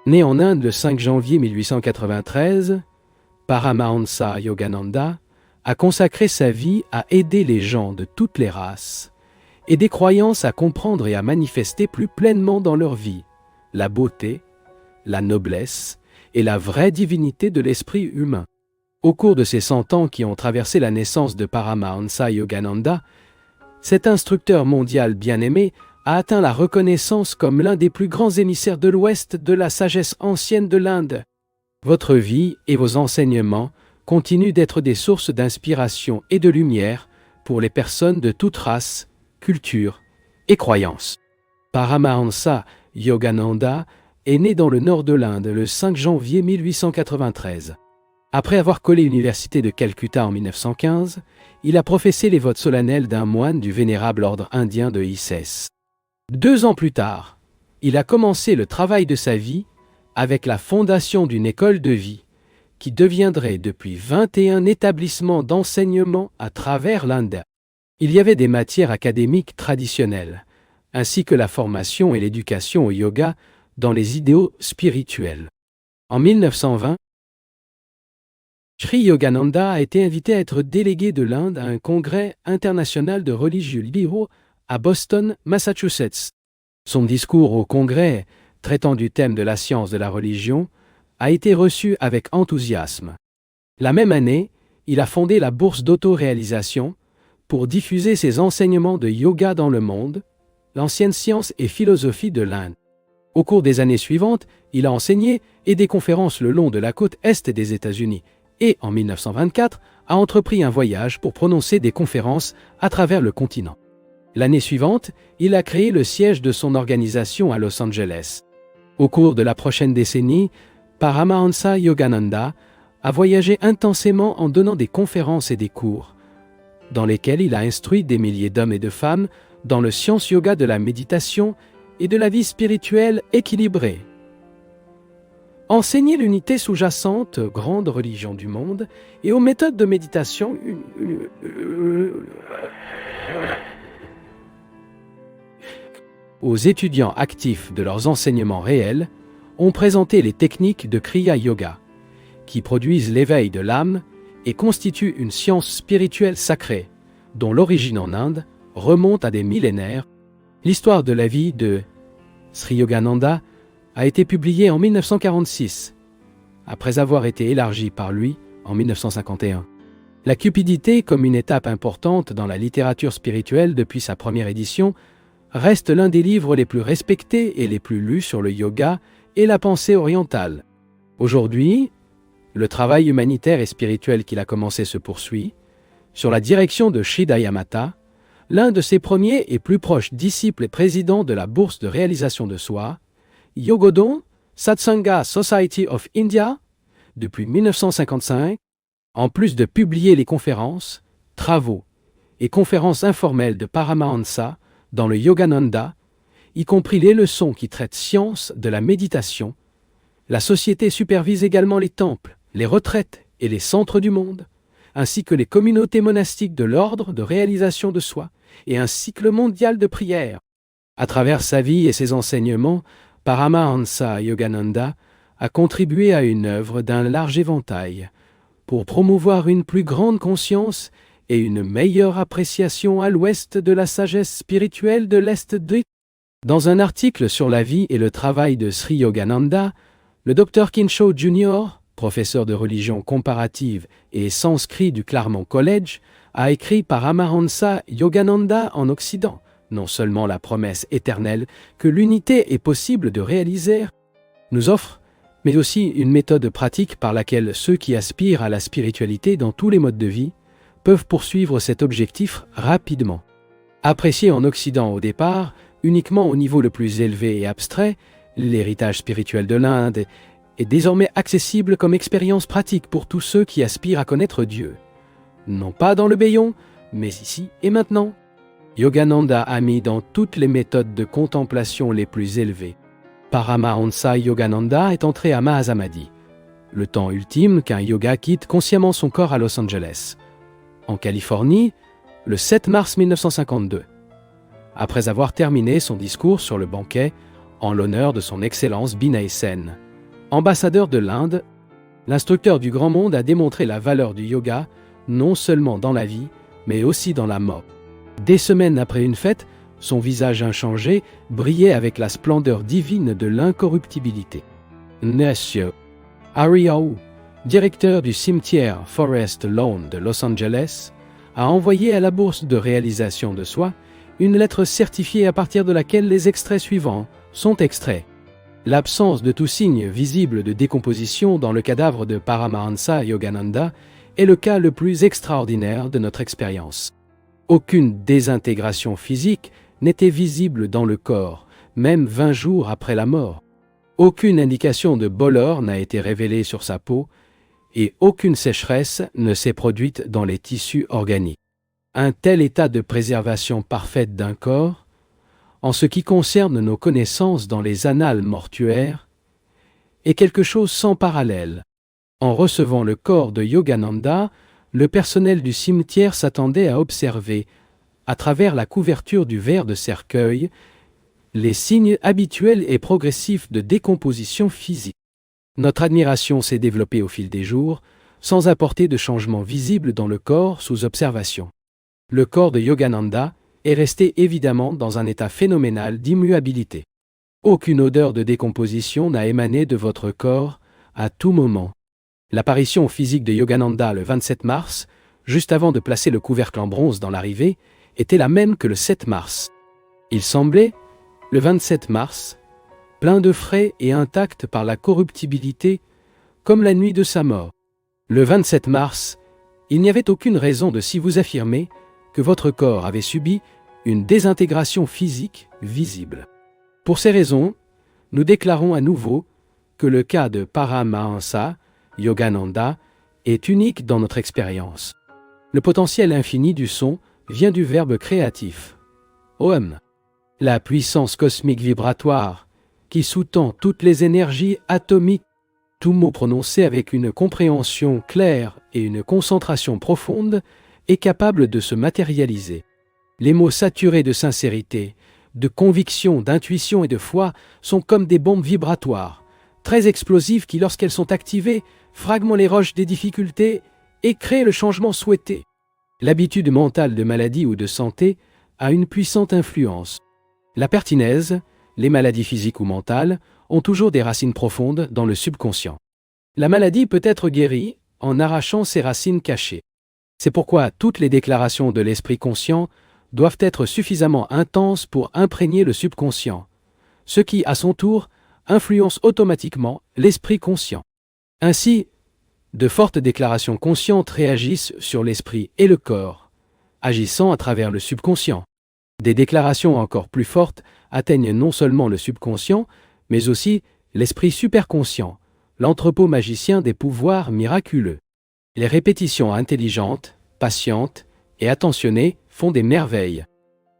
Né en Inde le 5 janvier 1893, Paramahansa Yogananda a consacré sa vie à aider les gens de toutes les races et des croyances à comprendre et à manifester plus pleinement dans leur vie la beauté, la noblesse et la vraie divinité de l'esprit humain. Au cours de ces 100 ans qui ont traversé la naissance de Paramahansa Yogananda, cet instructeur mondial bien-aimé a atteint la reconnaissance comme l'un des plus grands émissaires de l'Ouest de la sagesse ancienne de l'Inde. Votre vie et vos enseignements continuent d'être des sources d'inspiration et de lumière pour les personnes de toute race, culture et croyance. Paramahansa Yogananda est né dans le nord de l'Inde le 5 janvier 1893. Après avoir collé l'université de Calcutta en 1915, il a professé les votes solennels d'un moine du vénérable ordre indien de Isis. 2 ans plus tard, il a commencé le travail de sa vie avec la fondation d'une école de vie qui deviendrait depuis 21 établissements d'enseignement à travers l'Inde. Il y avait des matières académiques traditionnelles, ainsi que la formation et l'éducation au yoga dans les idéaux spirituels. En 1920, Sri Yogananda a été invité à être délégué de l'Inde à un congrès international de religieux libéraux à Boston, Massachusetts. Son discours au congrès, traitant du thème de la science de la religion, a été reçu avec enthousiasme. La même année, il a fondé la bourse d'auto-réalisation pour diffuser ses enseignements de yoga dans le monde, l'ancienne science et philosophie de l'Inde. Au cours des années suivantes, il a enseigné et des conférences le long de la côte est des États-Unis et, en 1924, a entrepris un voyage pour prononcer des conférences à travers le continent. L'année suivante, il a créé le siège de son organisation à Los Angeles. Au cours de la prochaine décennie, Paramahansa Yogananda a voyagé intensément en donnant des conférences et des cours, dans lesquels il a instruit des milliers d'hommes et de femmes dans le science yoga de la méditation et de la vie spirituelle équilibrée. Enseigner l'unité sous-jacente, grande religion du monde, et aux méthodes de méditation aux étudiants actifs de leurs enseignements réels, ont présenté les techniques de Kriya Yoga, qui produisent l'éveil de l'âme et constituent une science spirituelle sacrée, dont l'origine en Inde remonte à des millénaires. L'histoire de la vie de Sri Yogananda a été publiée en 1946, après avoir été élargie par lui en 1951. La cupidité, comme une étape importante dans la littérature spirituelle depuis sa première édition, reste l'un des livres les plus respectés et les plus lus sur le yoga et la pensée orientale. Aujourd'hui, le travail humanitaire et spirituel qu'il a commencé se poursuit, sur la direction de Sri Dayamata, l'un de ses premiers et plus proches disciples et président de la bourse de réalisation de soi, Yogodon Satsanga Society of India, depuis 1955, en plus de publier les conférences, travaux et conférences informelles de Paramahansa dans le Yogananda, y compris les leçons qui traitent science de la méditation, la société supervise également les temples, les retraites et les centres du monde, ainsi que les communautés monastiques de l'ordre de réalisation de soi et un cycle mondial de prière. À travers sa vie et ses enseignements, Paramahansa Yogananda a contribué à une œuvre d'un large éventail pour promouvoir une plus grande conscience et une meilleure appréciation à l'ouest de la sagesse spirituelle de l'Est de. Dans un article sur la vie et le travail de Sri Yogananda, le Dr Kinshaw Jr., professeur de religion comparative et sanskrit du Claremont College, a écrit Paramahansa Yogananda en Occident, non seulement la promesse éternelle que l'unité est possible de réaliser, nous offre, mais aussi une méthode pratique par laquelle ceux qui aspirent à la spiritualité dans tous les modes de vie peuvent poursuivre cet objectif rapidement. Apprécié en Occident au départ, uniquement au niveau le plus élevé et abstrait, l'héritage spirituel de l'Inde est désormais accessible comme expérience pratique pour tous ceux qui aspirent à connaître Dieu. Non pas dans le béyon, mais ici et maintenant. Yogananda a mis dans toutes les méthodes de contemplation les plus élevées. Paramahansa Yogananda est entré à Mahasamadhi, le temps ultime qu'un yoga quitte consciemment son corps à Los Angeles, en Californie, le 7 mars 1952. Après avoir terminé son discours sur le banquet en l'honneur de son Excellence Binay Sen, Ambassadeur de l'Inde, l'instructeur du grand monde a démontré la valeur du yoga, non seulement dans la vie, mais aussi dans la mort. Des semaines après une fête, son visage inchangé brillait avec la splendeur divine de l'incorruptibilité. Monsieur Harry Au, directeur du cimetière Forest Lawn de Los Angeles, a envoyé à la bourse de réalisation de soi une lettre certifiée à partir de laquelle les extraits suivants sont extraits. L'absence de tout signe visible de décomposition dans le cadavre de Paramahansa Yogananda est le cas le plus extraordinaire de notre expérience. Aucune désintégration physique n'était visible dans le corps, même 20 jours après la mort. Aucune indication de bolor n'a été révélée sur sa peau et aucune sécheresse ne s'est produite dans les tissus organiques. Un tel état de préservation parfaite d'un corps, en ce qui concerne nos connaissances dans les annales mortuaires, est quelque chose sans parallèle. En recevant le corps de Yogananda, le personnel du cimetière s'attendait à observer, à travers la couverture du verre de cercueil, les signes habituels et progressifs de décomposition physique. Notre admiration s'est développée au fil des jours, sans apporter de changement visible dans le corps sous observation. Le corps de Yogananda est resté évidemment dans un état phénoménal d'immuabilité. Aucune odeur de décomposition n'a émané de votre corps à tout moment. L'apparition physique de Yogananda le 27 mars, juste avant de placer le couvercle en bronze dans l'arrivée, était la même que le 7 mars. Il semblait, le 27 mars, plein de frais et intact par la corruptibilité, comme la nuit de sa mort. Le 27 mars, il n'y avait aucune raison de s'y vous affirmer que votre corps avait subi une désintégration physique visible. Pour ces raisons, nous déclarons à nouveau que le cas de Paramahansa Yogananda est unique dans notre expérience. Le potentiel infini du son vient du verbe créatif, Om. La puissance cosmique vibratoire qui sous-tend toutes les énergies atomiques, tout mot prononcé avec une compréhension claire et une concentration profonde est capable de se matérialiser. Les mots saturés de sincérité, de conviction, d'intuition et de foi sont comme des bombes vibratoires, très explosives qui, lorsqu'elles sont activées, fragmentent les roches des difficultés et créent le changement souhaité. L'habitude mentale de maladie ou de santé a une puissante influence. La pertinèse, les maladies physiques ou mentales, ont toujours des racines profondes dans le subconscient. La maladie peut être guérie en arrachant ses racines cachées. C'est pourquoi toutes les déclarations de l'esprit conscient doivent être suffisamment intenses pour imprégner le subconscient, ce qui, à son tour, influence automatiquement l'esprit conscient. Ainsi, de fortes déclarations conscientes réagissent sur l'esprit et le corps, agissant à travers le subconscient. Des déclarations encore plus fortes atteignent non seulement le subconscient, mais aussi l'esprit superconscient, l'entrepôt magicien des pouvoirs miraculeux. Les répétitions intelligentes, patientes et attentionnées font des merveilles.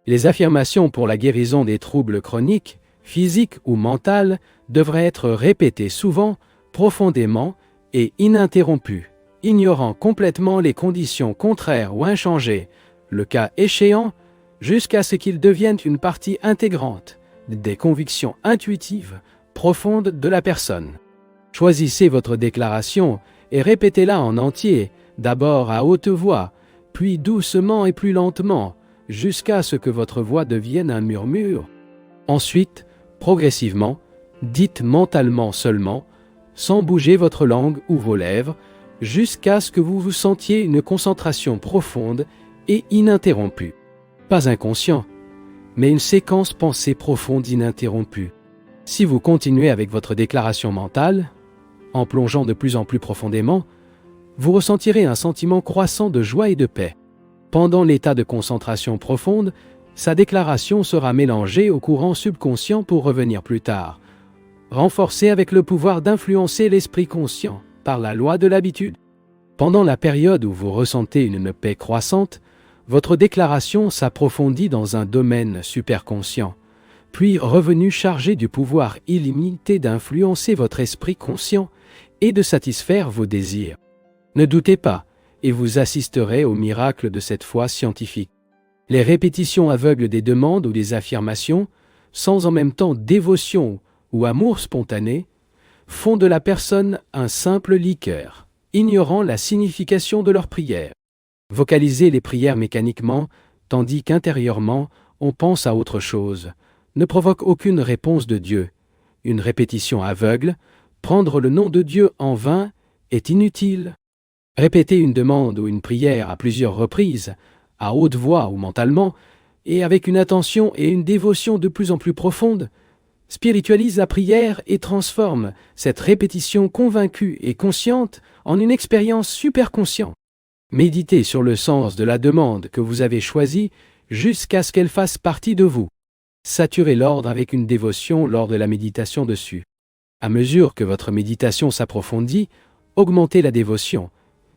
Les affirmations pour la guérison des troubles chroniques, physiques ou mentaux, devraient être répétées souvent, profondément et ininterrompues, ignorant complètement les conditions contraires ou inchangées, le cas échéant, jusqu'à ce qu'ils deviennent une partie intégrante des convictions intuitives profondes de la personne. Choisissez votre déclaration et répétez-la en entier, d'abord à haute voix, puis doucement et plus lentement, jusqu'à ce que votre voix devienne un murmure. Ensuite, progressivement, dites mentalement seulement, sans bouger votre langue ou vos lèvres, jusqu'à ce que vous vous sentiez une concentration profonde et ininterrompue. Pas inconscient, mais une séquence pensée profonde ininterrompue. Si vous continuez avec votre déclaration mentale, en plongeant de plus en plus profondément, vous ressentirez un sentiment croissant de joie et de paix. Pendant l'état de concentration profonde, sa déclaration sera mélangée au courant subconscient pour revenir plus tard, renforcée avec le pouvoir d'influencer l'esprit conscient par la loi de l'habitude. Pendant la période où vous ressentez une paix croissante, votre déclaration s'approfondit dans un domaine superconscient, puis revenu chargé du pouvoir illimité d'influencer votre esprit conscient et de satisfaire vos désirs. Ne doutez pas, et vous assisterez au miracle de cette foi scientifique. Les répétitions aveugles des demandes ou des affirmations, sans en même temps dévotion ou amour spontané, font de la personne un simple liqueur, ignorant la signification de leurs prières. Vocaliser les prières mécaniquement, tandis qu'intérieurement, on pense à autre chose, ne provoque aucune réponse de Dieu. Une répétition aveugle, prendre le nom de Dieu en vain, est inutile. Répéter une demande ou une prière à plusieurs reprises, à haute voix ou mentalement, et avec une attention et une dévotion de plus en plus profondes, spiritualise la prière et transforme cette répétition convaincue et consciente en une expérience superconsciente. Méditez sur le sens de la demande que vous avez choisie jusqu'à ce qu'elle fasse partie de vous. Saturez l'ordre avec une dévotion lors de la méditation dessus. À mesure que votre méditation s'approfondit, augmentez la dévotion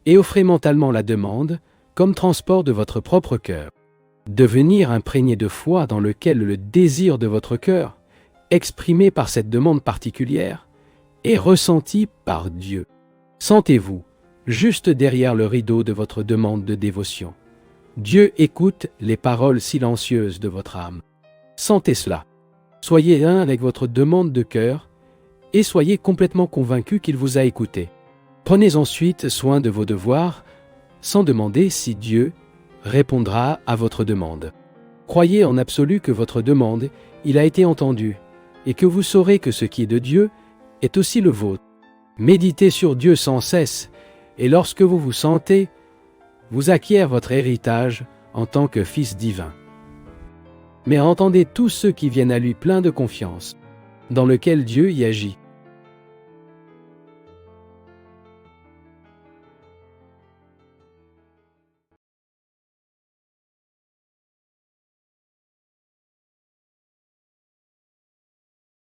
et offrez mentalement la demande comme transport de votre propre cœur. Devenir imprégné de foi dans lequel le désir de votre cœur, exprimé par cette demande particulière, est ressenti par Dieu. Sentez-vous juste derrière le rideau de votre demande de dévotion. Dieu écoute les paroles silencieuses de votre âme. Sentez cela. Soyez un avec votre demande de cœur et soyez complètement convaincu qu'il vous a écouté. Prenez ensuite soin de vos devoirs sans demander si Dieu répondra à votre demande. Croyez en absolu que votre demande, il a été entendu et que vous saurez que ce qui est de Dieu est aussi le vôtre. Méditez sur Dieu sans cesse et lorsque vous vous sentez, vous acquiert votre héritage en tant que Fils divin. Mais entendez tous ceux qui viennent à lui pleins de confiance, dans lequel Dieu y agit.